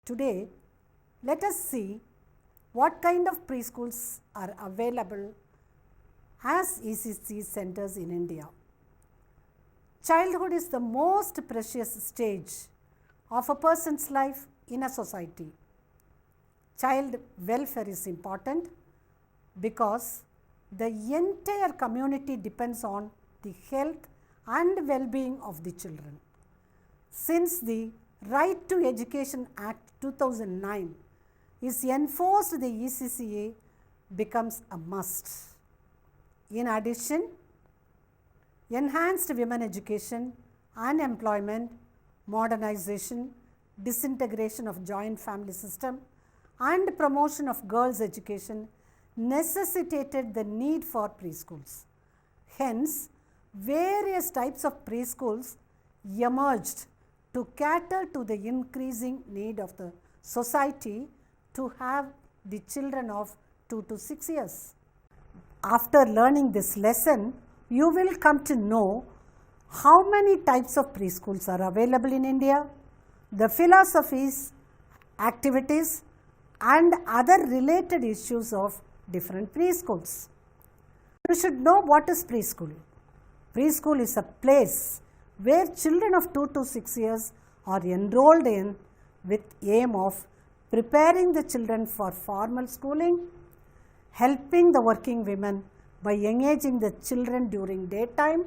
Today, let us see what kind of preschools are available as ECC centers in India. Childhood is the most precious stage of a person's life in a society. Child welfare is important because the entire community depends on the health and well-being of the children. Since the Right to Education Act 2009 is enforced, the ECCA becomes a must. In addition, enhanced women education, unemployment, modernization, disintegration of joint family system, and promotion of girls' education necessitated the need for preschools. Hence, various types of preschools emerged to cater to the increasing need of the society to have the children of 2 to 6 years. After learning this lesson, you will come to know how many types of preschools are available in India, the philosophies, activities, and other related issues of different preschools. You should know what is preschool. Preschool is a place where children of 2 to 6 years are enrolled in with aim of preparing the children for formal schooling, helping the working women by engaging the children during daytime,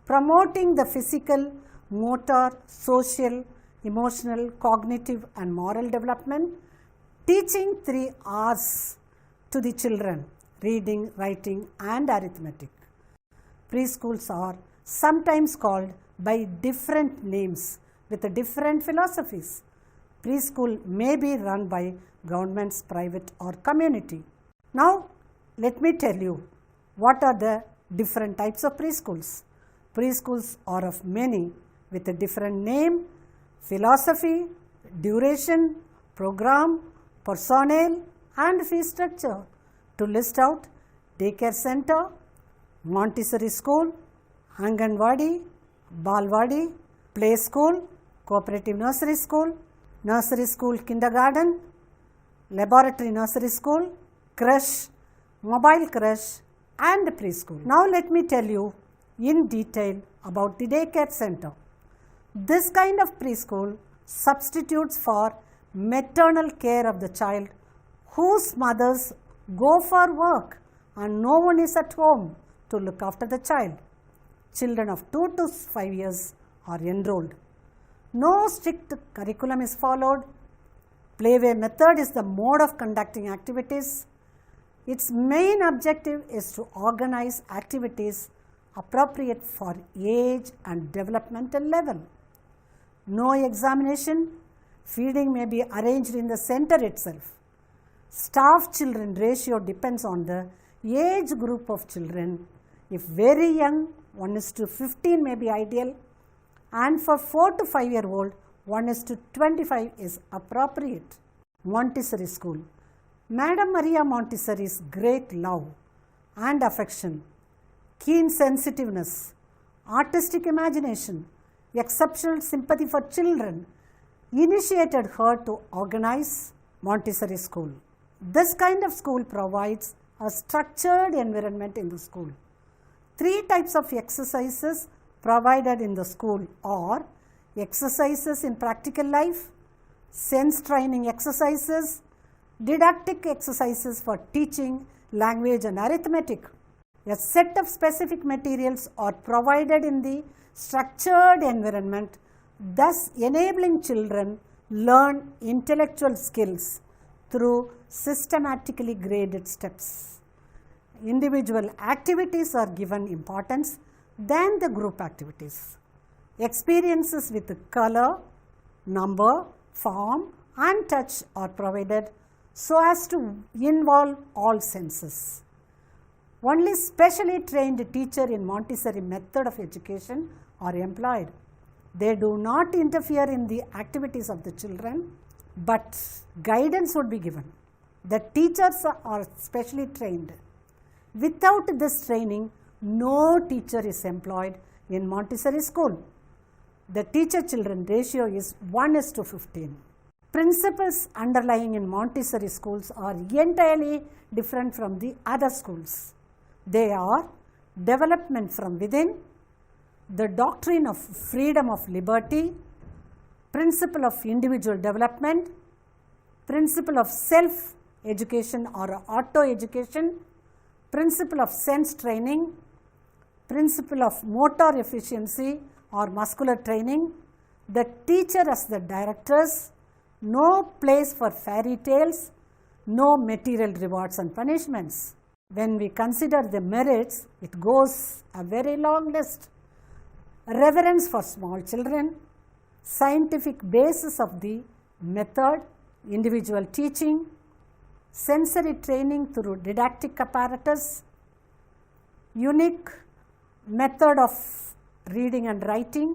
promoting the physical, motor, social, emotional, cognitive and moral development, teaching 3 R's to the children: reading, writing and arithmetic. Preschools are sometimes called by different names with different philosophies. Preschool may be run by governments, private or community. Now, let me tell you what are the different types of preschools. Preschools are of many with a different name, philosophy, duration, program, personnel and fee structure. To list out: Daycare Center, Montessori School, Anganwadis, Balwadi, Play School, Cooperative Nursery School, Nursery School Kindergarten, Laboratory Nursery School, Creche, Mobile Creche and Preschool. Now let me tell you in detail about the Daycare Center. This kind of preschool substitutes for maternal care of the child whose mothers go for work and no one is at home to look after the child. Children of 2 to 5 years are enrolled. No strict curriculum is followed. Playway method is the mode of conducting activities. Its main objective is to organize activities appropriate for age and developmental level. No examination. Feeding may be arranged in the center itself. Staff-children ratio depends on the age group of children. If very young, 1:15 may be ideal, and for 4 to 5 year old, 1:25 is appropriate. Montessori School. Madam Maria Montessori's great love and affection, keen sensitiveness, artistic imagination, exceptional sympathy for children initiated her to organize Montessori School. This kind of school provides a structured environment in the school. 3 types of exercises provided in the school are exercises in practical life, sense training exercises, didactic exercises for teaching language and arithmetic. A set of specific materials are provided in the structured environment, thus enabling children learn intellectual skills through systematically graded steps. Individual activities are given importance than the group activities. Experiences with color, number, form and touch are provided so as to involve all senses. Only specially trained teacher in Montessori method of education are employed. They do not interfere in the activities of the children, but guidance would be given. The teachers are specially trained. Without this training, no teacher is employed in Montessori School. The teacher-children ratio is 1:15. Principles underlying in Montessori schools are entirely different from the other schools. They are development from within, the doctrine of freedom of liberty, principle of individual development, principle of self-education or auto-education, principle of sense training, principle of motor efficiency or muscular training, the teacher as the directors, no place for fairy tales, no material rewards and punishments. When we consider the merits, it goes a very long list. Reverence for small children, scientific basis of the method, individual teaching, sensory training through didactic apparatus, unique method of reading and writing,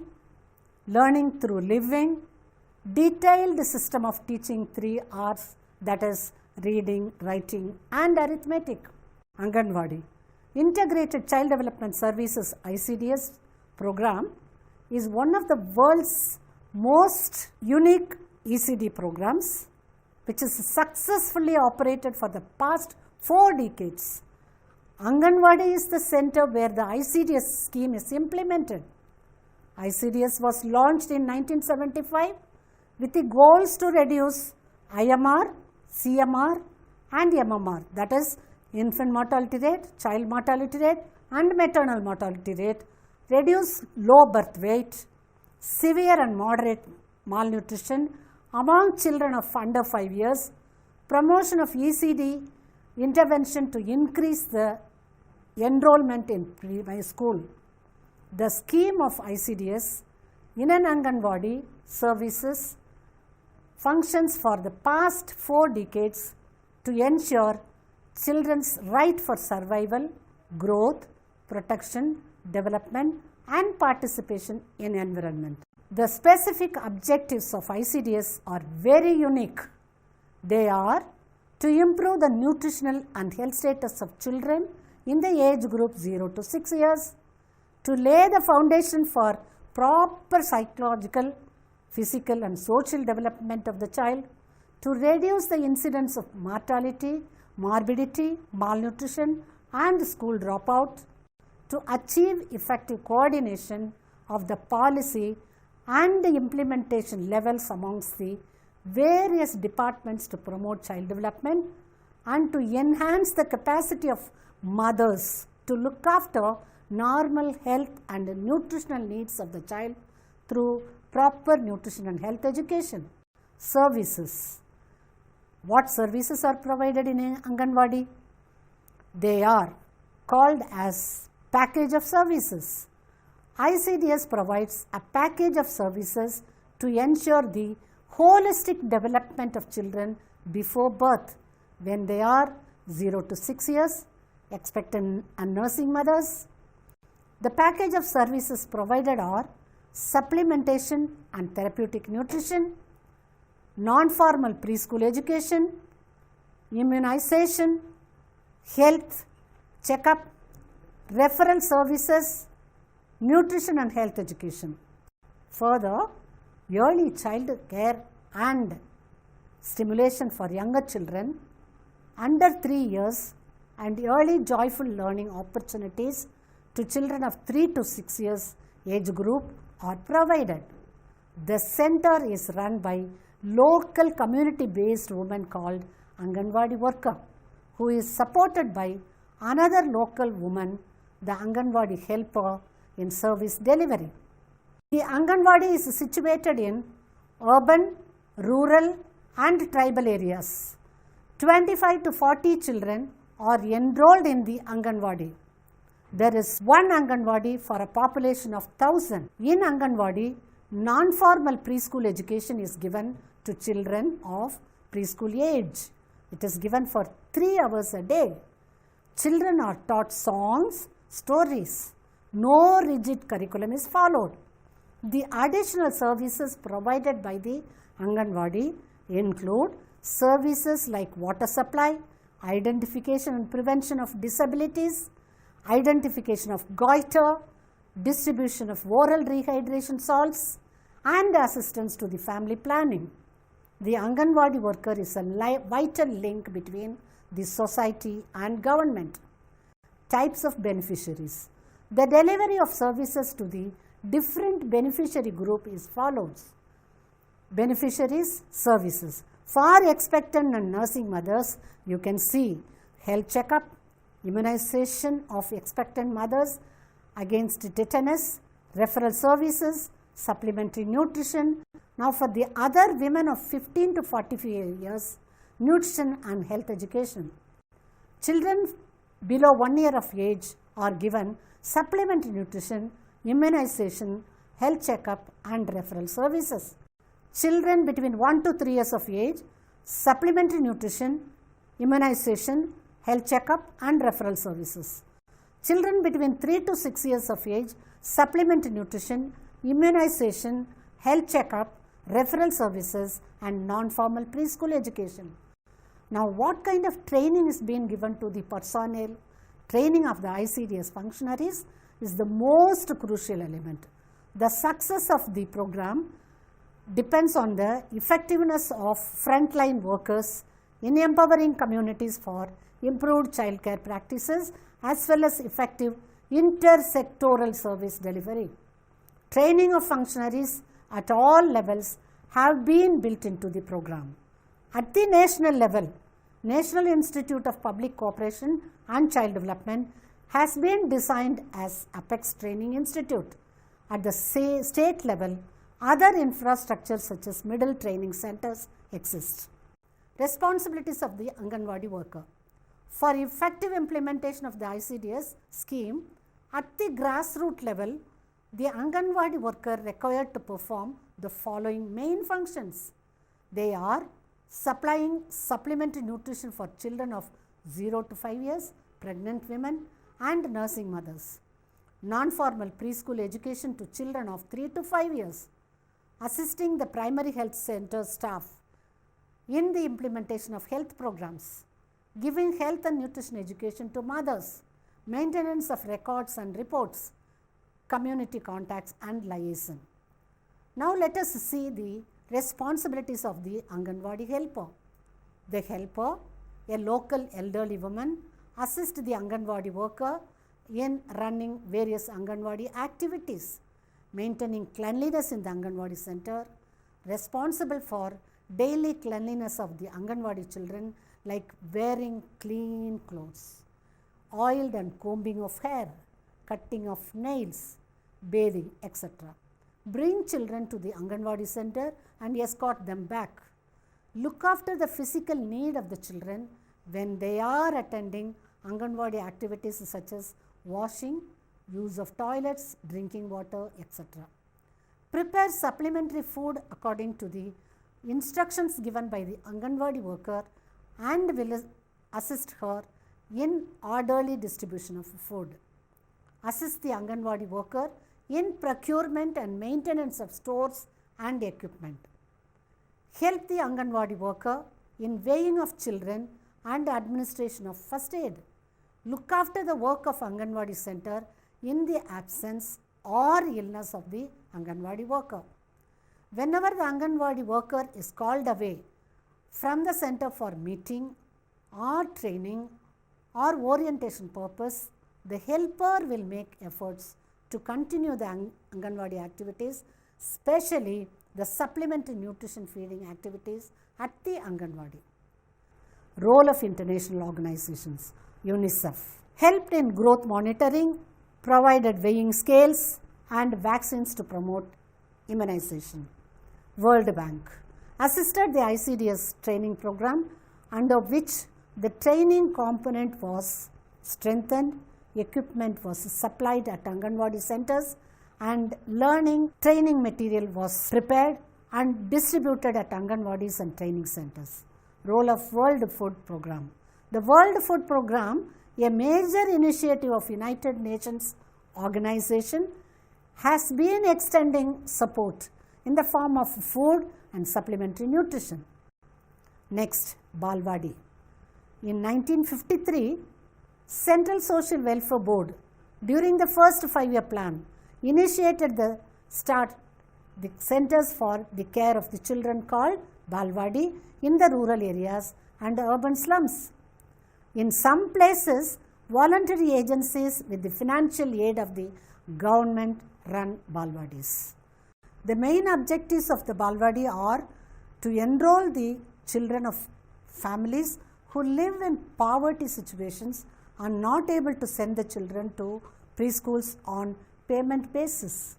learning through living, detailed system of teaching 3 R's, that is reading, writing and arithmetic. Anganwadi, Integrated Child Development Services ICDS program is one of the world's most unique ECD programs, which is successfully operated for the past 4 decades. Anganwadi is the center where the ICDS scheme is implemented. ICDS was launched in 1975 with the goals to reduce IMR, CMR and MMR, that is infant mortality rate, child mortality rate and maternal mortality rate, reduce low birth weight, severe and moderate malnutrition among children of under 5 years, promotion of ECD intervention to increase the enrollment in preschool. The scheme of ICDS in an Anganwadi services functions for the past 4 decades to ensure children's right for survival, growth, protection, development and participation in environment. The specific objectives of ICDS are very unique. They are to improve the nutritional and health status of children in the age group 0 to 6 years, to lay the foundation for proper psychological, physical and social development of the child, to reduce the incidence of mortality, morbidity, malnutrition and school dropout, to achieve effective coordination of the policy and the implementation levels amongst the various departments to promote child development, and to enhance the capacity of mothers to look after normal health and nutritional needs of the child through proper nutrition and health education. Services. What services are provided in Anganwadi? They are called as package of services. ICDS provides a package of services to ensure the holistic development of children before birth when they are 0 to 6 years, expectant and nursing mothers. The package of services provided are supplementation and therapeutic nutrition, non-formal preschool education, immunization, health checkup, referral services, nutrition and health education. Further, early child care and stimulation for younger children under 3 years and early joyful learning opportunities to children of 3 to 6 years age group are provided. The center is run by local community-based woman called Anganwadi worker, who is supported by another local woman, the Anganwadi helper in service delivery. The Anganwadi is situated in urban, rural and tribal areas. 25 to 40 children are enrolled in the Anganwadi. There is one Anganwadi for a population of 1,000. In Anganwadi, non-formal preschool education is given to children of preschool age. It is given for 3 hours a day. Children are taught songs, stories. No rigid curriculum is followed. The additional services provided by the Anganwadi include services like water supply, identification and prevention of disabilities, identification of goiter, distribution of oral rehydration salts, and assistance to the family planning. The Anganwadi worker is a vital link between the society and government. Types of beneficiaries. The delivery of services to the different beneficiary group is follows. Beneficiaries, services. For expectant and nursing mothers, you can see health checkup, immunization of expectant mothers against tetanus, referral services, supplementary nutrition. Now for the other women of 15 to 45 years, nutrition and health education. Children below 1 year of age are given supplementary nutrition, immunization, health checkup and referral services. Children between 1 to 3 years of age, supplementary nutrition, immunization, health checkup and referral services. Children between 3 to 6 years of age, supplementary nutrition, immunization, health checkup, referral services and non-formal preschool education. Now, what kind of training is being given to the personnel? Training of the ICDS functionaries is the most crucial element. The success of the program depends on the effectiveness of frontline workers in empowering communities for improved childcare practices as well as effective intersectoral service delivery. Training of functionaries at all levels have been built into the program. At the national level, National Institute of Public Cooperation and Child Development has been designed as Apex Training Institute. At the state level, other infrastructures such as middle training centers exist. Responsibilities of the Anganwadi worker. For effective implementation of the ICDS scheme, at the grassroots level, the Anganwadi worker required to perform the following main functions. They are supplying supplementary nutrition for children of 0 to 5 years, pregnant women and nursing mothers. Non-formal preschool education to children of 3 to 5 years. Assisting the primary health center staff in the implementation of health programs. Giving health and nutrition education to mothers. Maintenance of records and reports. Community contacts and liaison. Now let us see the responsibilities of the Anganwadi helper. The helper, a local elderly woman, assists the Anganwadi worker in running various Anganwadi activities, maintaining cleanliness in the Anganwadi center, responsible for daily cleanliness of the Anganwadi children like wearing clean clothes, oiled and combing of hair, cutting of nails, bathing, etc. Bring children to the Anganwadi center and escort them back. Look after the physical need of the children when they are attending Anganwadi activities such as washing, use of toilets, drinking water, etc. Prepare supplementary food according to the instructions given by the Anganwadi worker and will assist her in orderly distribution of food. Assist the Anganwadi worker in procurement and maintenance of stores and equipment. Help the Anganwadi worker in weighing of children and administration of first aid. Look after the work of Anganwadi center in the absence or illness of the Anganwadi worker. Whenever the Anganwadi worker is called away from the center for meeting or training or orientation purpose, the helper will make efforts to continue the Anganwadi activities, especially the supplementary nutrition feeding activities at the Anganwadi. Role of international organizations. UNICEF helped in growth monitoring, provided weighing scales and vaccines to promote immunization. World Bank assisted the ICDS training program, under which the training component was strengthened, equipment was supplied at Anganwadi centers and learning training material was prepared and distributed at Anganwadis and training centers. Role of World Food Program. The World Food Program, a major initiative of United Nations organization, has been extending support in the form of food and supplementary nutrition. Next, Balwadi. In 1953, Central Social Welfare Board, during the first 5-year plan, initiated the centers for the care of the children called Balwadi in the rural areas and urban slums. In some places, voluntary agencies with the financial aid of the government run Balwadis. The main objectives of the Balwadi are to enroll the children of families who live in poverty situations and not able to send the children to preschools on payment basis,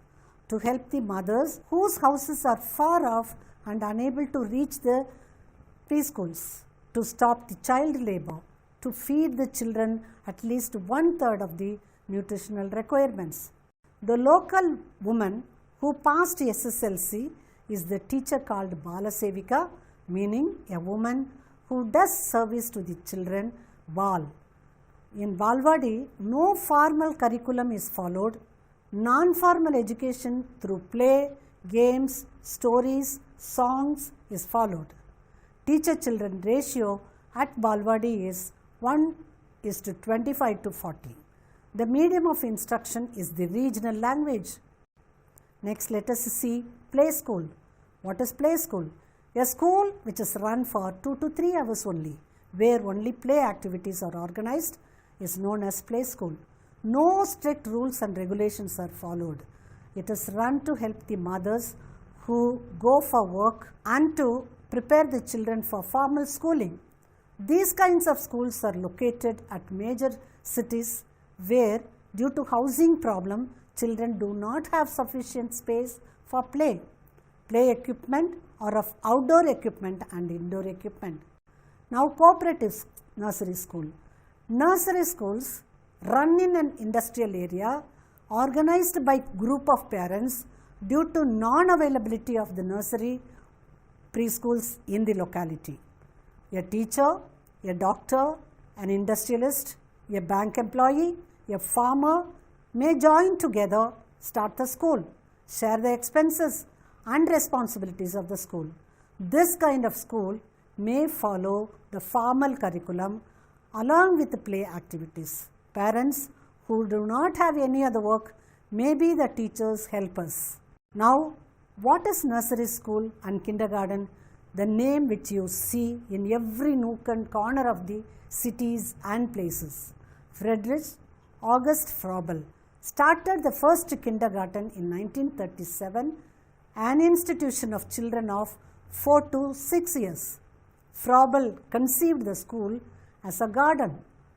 to help the mothers whose houses are far off and unable to reach the preschools, to stop the child labor, to feed the children at least 1/3 of the nutritional requirements. The local woman who passed SSLC is the teacher called Balasevika, meaning a woman who does service to the children, Bal. In Balwadi, no formal curriculum is followed. Non-formal education through play, games, stories, songs is followed. Teacher-children ratio at Balwadi is 1:25:40. The medium of instruction is the regional language. Next, let us see play school. What is play school? A school which is run for 2 to 3 hours only, where only play activities are organized, is known as play school. No strict rules and regulations are followed. It is run to help the mothers who go for work and to prepare the children for formal schooling. These kinds of schools are located at major cities where, due to housing problem, children do not have sufficient space for play. Play equipment are of outdoor equipment and indoor equipment. Now, cooperative nursery school. Nursery schools run in an industrial area organized by group of parents due to non-availability of the nursery preschools in the locality. A teacher, a doctor, an industrialist, a bank employee, a farmer may join together, start the school, share the expenses and responsibilities of the school. This kind of school may follow the formal curriculum along with the play activities. Parents who do not have any other work may be the teachers' helpers. Now, what is nursery school and kindergarten? The name which you see in every nook and corner of the cities and places. Friedrich August Froebel started the first kindergarten in 1937, an institution of children of 4 to 6 years. Froebel conceived the school as a garden,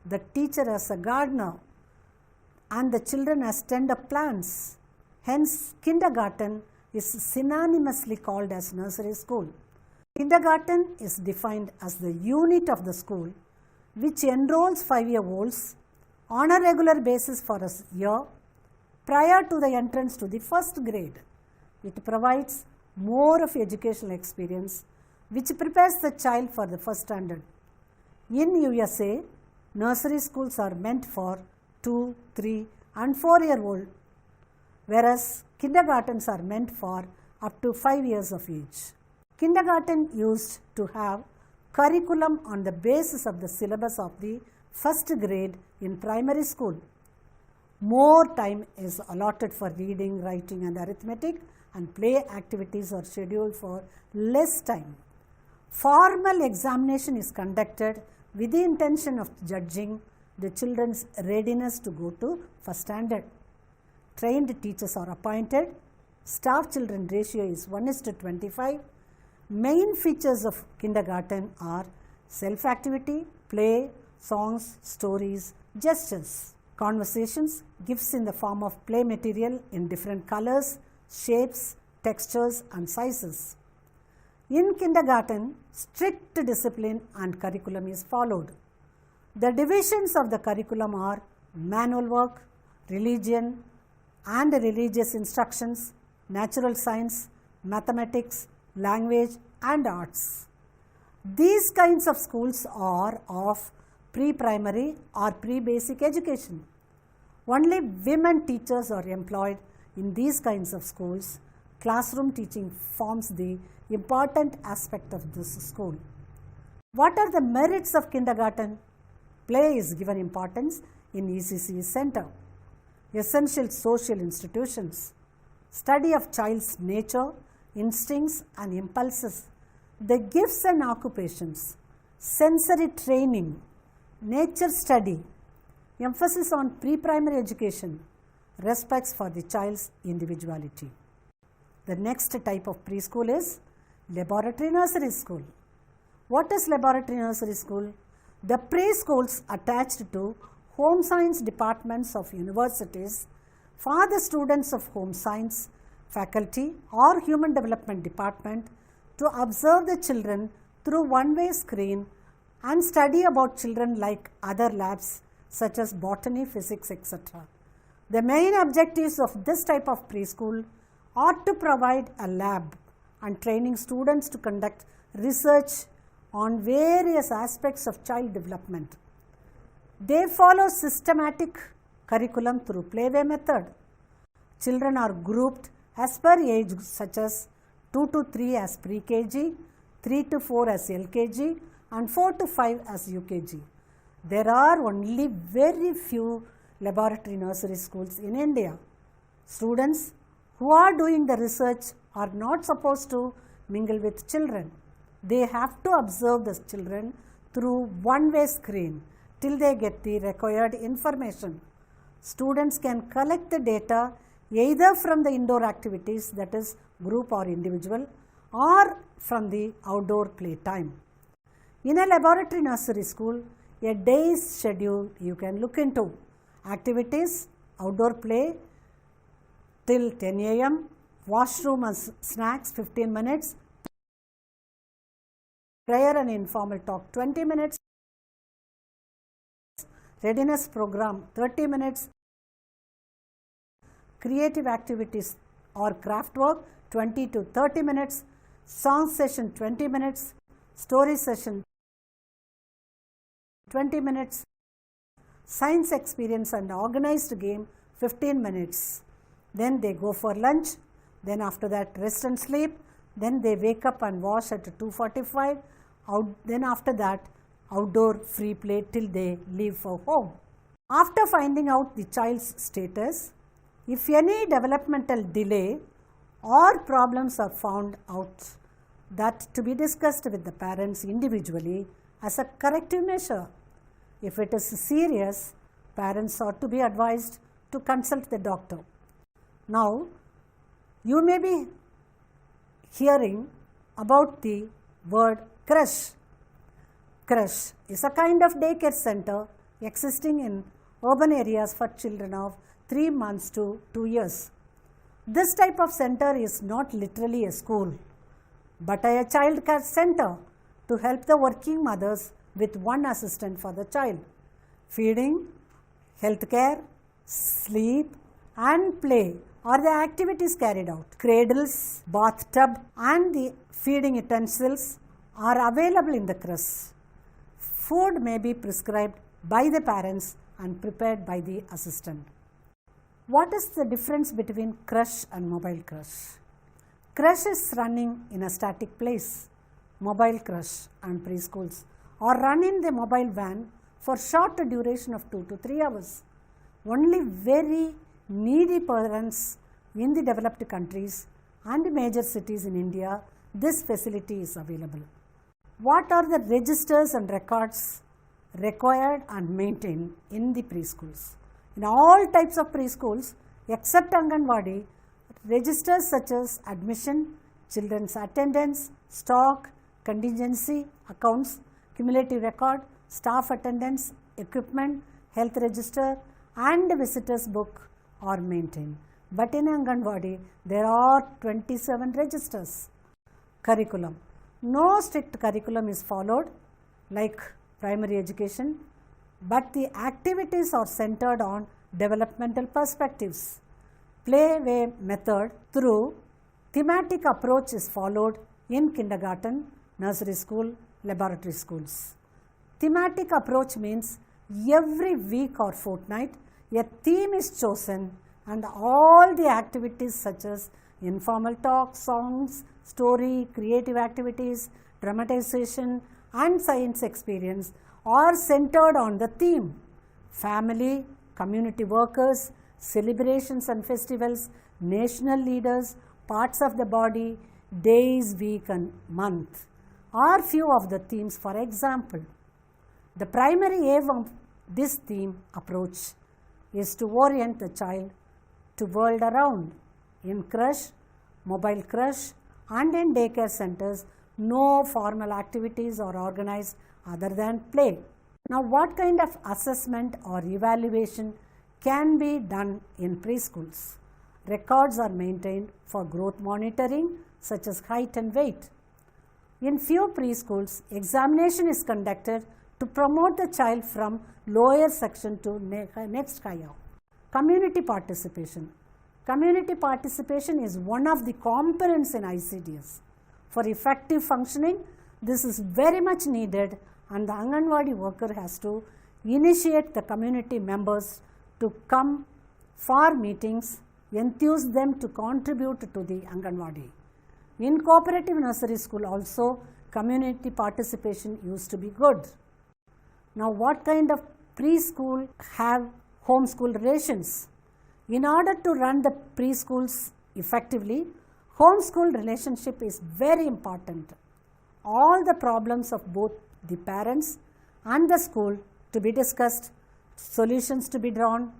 the teacher as a gardener, and the children as tender plants. Hence, kindergarten is synonymously called as nursery school. Kindergarten is defined as the unit of the school which enrolls 5-year-olds on a regular basis for a year prior to the entrance to the first grade. It provides more of educational experience which prepares the child for the first standard. In USA, nursery schools are meant for 2, 3 and 4-year-old, whereas kindergartens are meant for up to 5 years of age. Kindergarten used to have curriculum on the basis of the syllabus of the first grade in primary school. More time is allotted for reading, writing and arithmetic, and play activities are scheduled for less time. Formal examination is conducted with the intention of judging the children's readiness to go to first standard. Trained teachers are appointed. Staff-children ratio is 1:25. Main features of kindergarten are self-activity, play, songs, stories, gestures, conversations, gifts in the form of play material in different colors, shapes, textures and sizes. In kindergarten, strict discipline and curriculum is followed. The divisions of the curriculum are manual work, religion and religious instructions, natural science, mathematics, language and arts. These kinds of schools are of pre-primary or pre-basic education. Only women teachers are employed in these kinds of schools. Classroom teaching forms the important aspect of this school. What are the merits of kindergarten? Play is given importance in ECC Center. Essential social institutions. Study of child's nature, instincts and impulses. The gifts and occupations, sensory training, nature study, emphasis on pre-primary education, respects for the child's individuality. The next type of preschool is laboratory nursery school. What is laboratory nursery school? The preschools attached to home science departments of universities for the students of home science faculty or human development department to observe the children through one-way screen and study about children like other labs such as botany, physics, etc. The main objectives of this type of preschool are to provide a lab and training students to conduct research on various aspects of child development. They follow systematic curriculum through playway method. Children are grouped as per age such as 2 to 3 as pre-KG, 3 to 4 as LKG and 4 to 5 as UKG. There are only very few laboratory nursery schools in India. Students who are doing the research are not supposed to mingle with children. They have to observe the children through one-way screen till they get the required information. Students can collect the data either from the indoor activities, that is group or individual, or from the outdoor play time. In a laboratory nursery school, a day's schedule you can look into. Activities, outdoor play till 10 a.m., washroom and snacks 15 minutes, prayer and informal talk 20 minutes, readiness program 30 minutes, creative activities or craft work 20 to 30 minutes, song session 20 minutes, story session 20 minutes, science experience and organized game 15 minutes. Then they go for lunch, then after that rest and sleep, then they wake up and wash at 2:45, then after that outdoor free play till they leave for home. After finding out the child's status, if any developmental delay or problems are found out, that to be discussed with the parents individually as a corrective measure. If it is serious, parents ought to be advised to consult the doctor. Now, you may be hearing about the word creche. Creche is a kind of daycare center existing in urban areas for children of 3 months to 2 years. This type of center is not literally a school, but a child care center to help the working mothers with one assistant for the child. Feeding, health care, sleep and play are the activities carried out. Cradles, bathtub and the feeding utensils are available in the creche. Food may be prescribed by the parents and prepared by the assistant. What is the difference between creche and mobile creche? Creche is running in a static place. Mobile creche and preschools are run in the mobile van for short duration of 2 to 3 hours. Only very needy parents in the developed countries and major cities in India, this facility is available. What are the registers and records required and maintained in the preschools? In all types of preschools except Anganwadi, registers such as admission, children's attendance, stock, contingency, accounts, cumulative record, staff attendance, equipment, health register and visitors book are maintained. But in Anganwadi, there are 27 registers. Curriculum. No strict curriculum is followed like primary education, but the activities are centered on developmental perspectives. Playway method through thematic approach is followed in kindergarten, nursery school, laboratory schools. Thematic approach means every week or fortnight a theme is chosen and all the activities such as informal talk, songs, story, creative activities, dramatization and science experience are centered on the theme. Family, community workers, celebrations and festivals, national leaders, parts of the body, days, week and month. are few of the themes. For example, the primary aim of this theme approach is to orient the child to world around. In crush, mobile crush, and in daycare centers, no formal activities are organized other than play. Now, what kind of assessment or evaluation can be done in preschools? Records are maintained for growth monitoring such as height and weight. In few preschools, examination is conducted to promote the child from lower section to next higher. Community participation. Community participation is one of the components in ICDS. For effective functioning, this is very much needed, and the Anganwadi worker has to initiate the community members to come for meetings, enthuse them to contribute to the Anganwadi. In cooperative nursery school also, community participation used to be good. Now, what kind of preschool have homeschool relations? In order to run the preschools effectively, homeschool relationship is very important. All the problems of both the parents and the school to be discussed, solutions to be drawn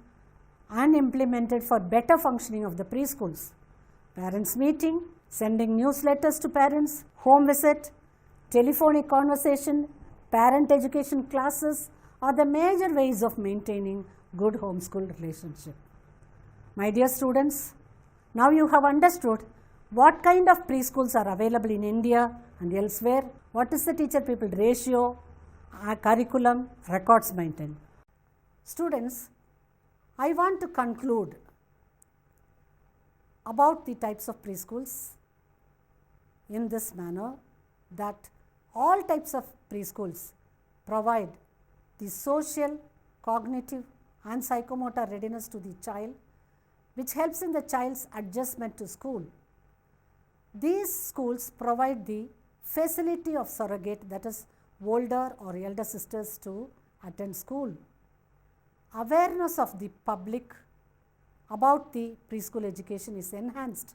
and implemented for better functioning of the preschools. Parents meeting, sending newsletters to parents, home visit, telephonic conversation, parent education classes are the major ways of maintaining good homeschool relationship. My dear students, now you have understood what kind of preschools are available in India and elsewhere, what is the teacher-pupil ratio, curriculum, records maintained. Students, I want to conclude about the types of preschools in this manner that all types of preschools provide the social, cognitive and psychomotor readiness to the child, which helps in the child's adjustment to school. These schools provide the facility of surrogate, that is older or elder sisters to attend school. Awareness of the public about the preschool education is enhanced.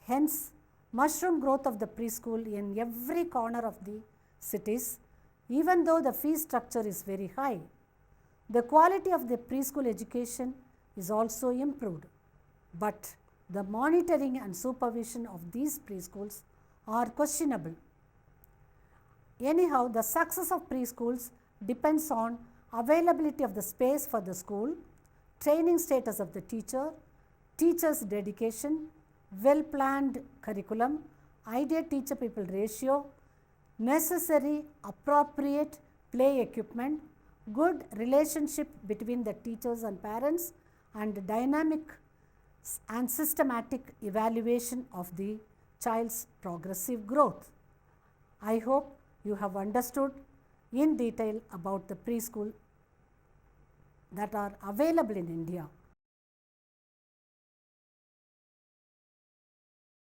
Hence, mushroom growth of the preschool in every corner of the cities, even though the fee structure is very high. The quality of the preschool education is also improved, but the monitoring and supervision of these preschools are questionable. Anyhow, the success of preschools depends on availability of the space for the school, training status of the teacher, teacher's dedication, well-planned curriculum, ideal teacher-pupil ratio, necessary appropriate play equipment, good relationship between the teachers and parents, and dynamic and systematic evaluation of the child's progressive growth. I hope you have understood in detail about the preschool that are available in India.